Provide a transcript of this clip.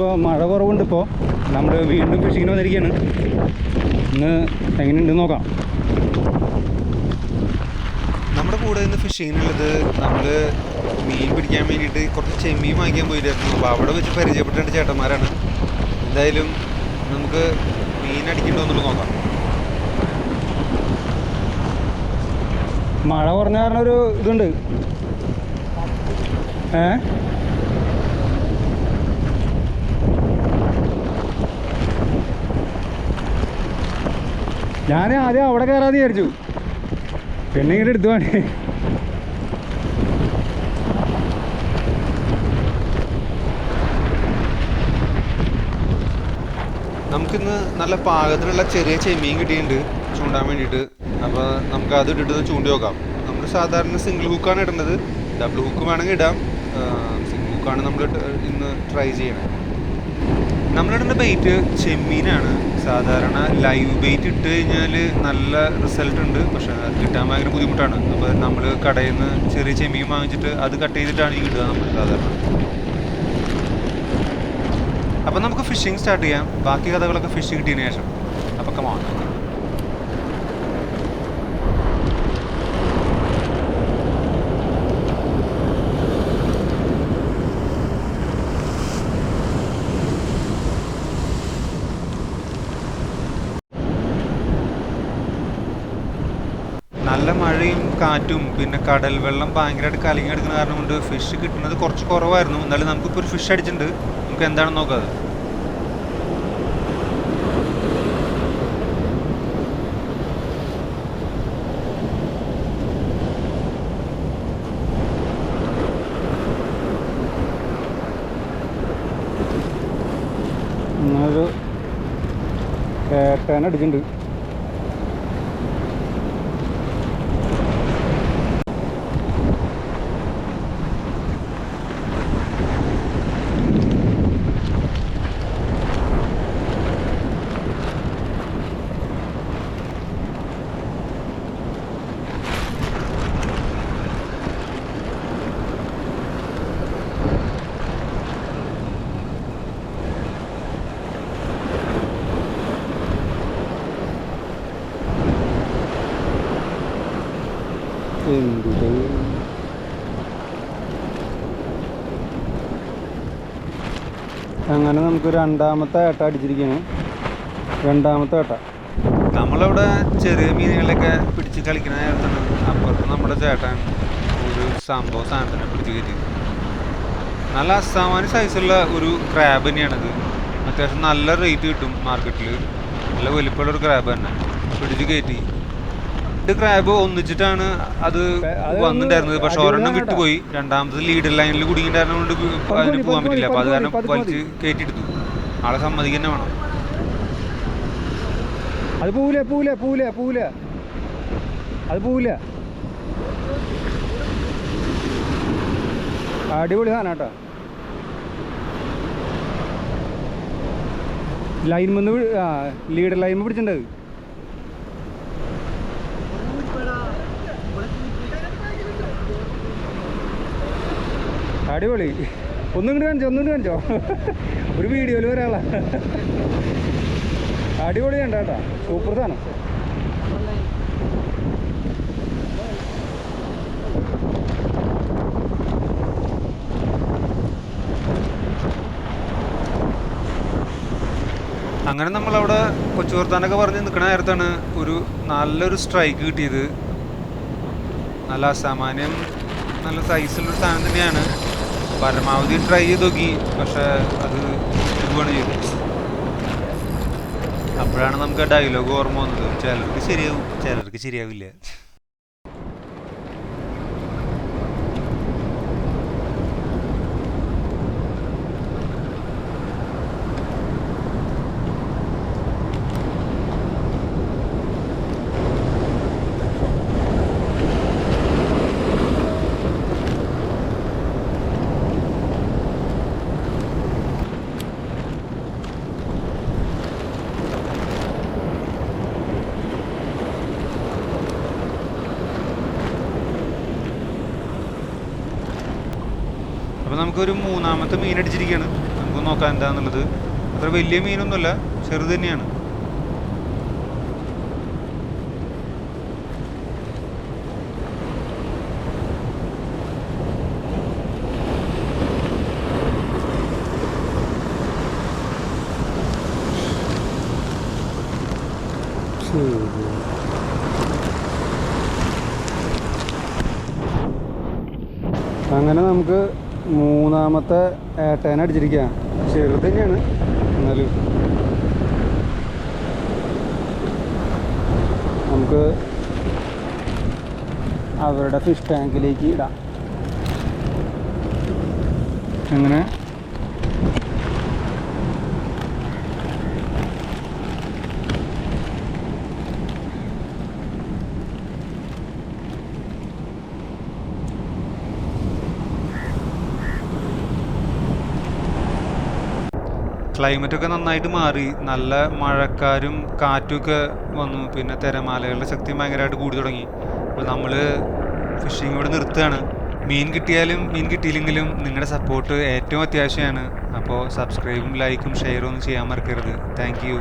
ഇപ്പോൾ മഴ കുറവുണ്ട്. ഇപ്പോൾ നമ്മൾ വീണ്ടും ഫിഷിങ്ങിന് വന്നിരിക്കുകയാണ്. ഇന്ന് എങ്ങനെയുണ്ടെന്ന് നോക്കാം. നമ്മുടെ കൂടെ ഇന്ന് ഫിഷിങ്ങിനുള്ളത് നമ്മൾ മീൻ പിടിക്കാൻ വേണ്ടിയിട്ട് കുറച്ച് ചെമ്മീൻ വാങ്ങിക്കാൻ പോയിരുന്നു. അപ്പോൾ അവിടെ വെച്ച് പരിചയപ്പെട്ട രണ്ട് ചേട്ടന്മാരാണ്. എന്തായാലും നമുക്ക് മീൻ അടിക്കണ്ടോ എന്നുള്ളത് നോക്കാം. മഴ കുറഞ്ഞ കാരണം ഒരു ഇതുണ്ട്. ഞാൻ ആദ്യം അവിടെ കയറാതെ വിചാരിച്ചു, പിന്നെ ഇങ്ങോട്ട് എടുത്തു വേണേ. നമുക്കിന്ന് നല്ല പാകത്തിലുള്ള ചെറിയ ചെമ്മീൻ കിട്ടിയിട്ടുണ്ട് ചൂണ്ടാൻ വേണ്ടിയിട്ട്. അപ്പോൾ നമുക്ക് അത് ഇട്ടിട്ട് ചൂണ്ടി നോക്കാം. നമ്മൾ സാധാരണ സിംഗിൾ ഹുക്കാണ് ഇടുന്നത്. ഡബിൾ ഹുക്ക് വേണമെങ്കിൽ ഇടാം. സിംഗിൾ ഹുക്കാണ് നമ്മൾ ഇന്ന് ട്രൈ ചെയ്യണത്. നമ്മളിടുന്ന ബെയ്റ്റ് ചെമ്മീനാണ്. സാധാരണ ലൈവ് ബെയ്റ്റ് ഇട്ട് കഴിഞ്ഞാൽ നല്ല റിസൾട്ട് ഉണ്ട്, പക്ഷേ അത് കിട്ടാൻ ഭയങ്കര ബുദ്ധിമുട്ടാണ്. അപ്പോൾ നമ്മൾ കടയിൽ നിന്ന് ചെറിയ ചെമ്മീൻ വാങ്ങിച്ചിട്ട് അത് കട്ട് ചെയ്തിട്ടാണ് ഈ ഇടുക നമ്മൾ സാധാരണ. അപ്പം നമുക്ക് ഫിഷിങ് സ്റ്റാർട്ട് ചെയ്യാം. ബാക്കി കഥകളൊക്കെ ഫിഷ് കിട്ടിയതിന് ശേഷം. അപ്പോൾ കമോൺ. നല്ല മഴയും കാറ്റും പിന്നെ കടൽ വെള്ളം ഭയങ്കരമായിട്ട് കലങ്ങി എടുക്കുന്ന കാരണം കൊണ്ട് ഫിഷ് കിട്ടുന്നത് കുറച്ച് കുറവായിരുന്നു. എന്നാലും നമുക്കിപ്പോൾ ഒരു ഫിഷ് അടിച്ചിട്ടുണ്ട്. നമുക്ക് എന്താണെന്ന് നോക്കാം. ഒരു കേട്ടേനെ അടിച്ചിട്ടുണ്ട്. അങ്ങനെ നമുക്ക് രണ്ടാമത്തെ ഏട്ട അടിച്ചിരിക്കുകയാണ്. രണ്ടാമത്തെ ഏട്ട. നമ്മളവിടെ ചെറിയ മീനുകളൊക്കെ പിടിച്ച് കളിക്കുന്ന നേരത്താണ് അപ്പുറത്ത് നമ്മുടെ ചേട്ടൻ ഒരു സാധനത്തിനെ പിടിച്ച് കയറ്റി. നല്ല അസാമാന്യ സൈസുള്ള ഒരു ക്രാബ് തന്നെയാണിത്. അത്യാവശ്യം നല്ല റേറ്റ് കിട്ടും മാർക്കറ്റിൽ. നല്ല വലിപ്പമുള്ളൊരു ക്രാബ് തന്നെ പിടിച്ച് കയറ്റി. ക്രാബ് ഒന്നിച്ചിട്ടാണ് അത് വന്നിട്ടുണ്ടായിരുന്നത്. പക്ഷെ ഒരെണ്ണം വിട്ടുപോയി. രണ്ടാമത് ലീഡർ ലൈനിൽ കുടുങ്ങിയിട്ടുണ്ടായിരുന്ന കൊണ്ട് അതിന് പോകാൻ പറ്റില്ല. അപ്പോൾ അത് കാരണം വലിച്ച് കയറ്റിയെടുത്തു. ആളെ സമ്മതിക്കുക തന്നെ വേണം. അത് പോവില്ല പോവില്ല പോവില്ല പോവില്ല അത് പോവില്ല. അടിപൊളി സാധനം കേട്ടോ. ലൈൻമെന്ന് ലീഡർ ലൈൻമ പിടിച്ചിട്ടുണ്ട്. അടിപൊളി. ഒന്നും കാണിച്ചോ ഒരു വീഡിയോയിൽ വരാനുള്ള അടിപൊളിയാണ് കേട്ടോ. സൂപ്പർ സാധനം. അങ്ങനെ നമ്മളവിടെ കൊച്ചു വർത്താനൊക്കെ പറഞ്ഞ് നിൽക്കുന്ന നേരത്താണ് ഒരു നല്ലൊരു സ്ട്രൈക്ക് കിട്ടിയത്. നല്ല അസാമാന്യം നല്ല സൈസുള്ളൊരു സാധനം തന്നെയാണ്. പരമാവധി ട്രൈ ചെയ്ത് നോക്കി, പക്ഷേ അത് ഇതുവാണ് ചെയ്തത്. അപ്പോഴാണ് നമുക്ക് ഡയലോഗ് ഓർമ്മ വന്നത്. ചിലർക്ക് ശരിയാവും, ചിലർക്ക് ശരിയാവില്ല. അപ്പോൾ നമുക്കൊരു മൂന്നാമത്തെ മീൻ അടിച്ചിരിക്കുകയാണ്. നമുക്കൊന്ന് നോക്കാം എന്താണെന്നുള്ളത്. അത്ര വലിയ മീനൊന്നുമല്ല, ചെറുത് തന്നെയാണ്. അങ്ങനെ നമുക്ക് മൂന്നാമത്തെ ഏട്ടേനെ അടിച്ചിരിക്കുക. ചെറുത് തന്നെയാണ് എന്നാലും നമുക്ക് അവരുടെ ഫിഷ് ടാങ്കിലേക്ക് ഇടാം. അങ്ങനെ ക്ലൈമറ്റൊക്കെ നന്നായിട്ട് മാറി, നല്ല മഴക്കാരും കാറ്റുമൊക്കെ വന്നു. പിന്നെ തിരമാലകളുടെ ശക്തി ഭയങ്കരമായിട്ട് കൂടി തുടങ്ങി. അപ്പോൾ നമ്മൾ ഫിഷിങ് ഇവിടെ നിർത്തുകയാണ്. മീൻ കിട്ടിയാലും മീൻ കിട്ടിയില്ലെങ്കിലും നിങ്ങളുടെ സപ്പോർട്ട് ഏറ്റവും അത്യാവശ്യമാണ്. അപ്പോൾ സബ്സ്ക്രൈബും ലൈക്കും ഷെയറും ഒന്നും ചെയ്യാൻ മറക്കരുത്. Thank you.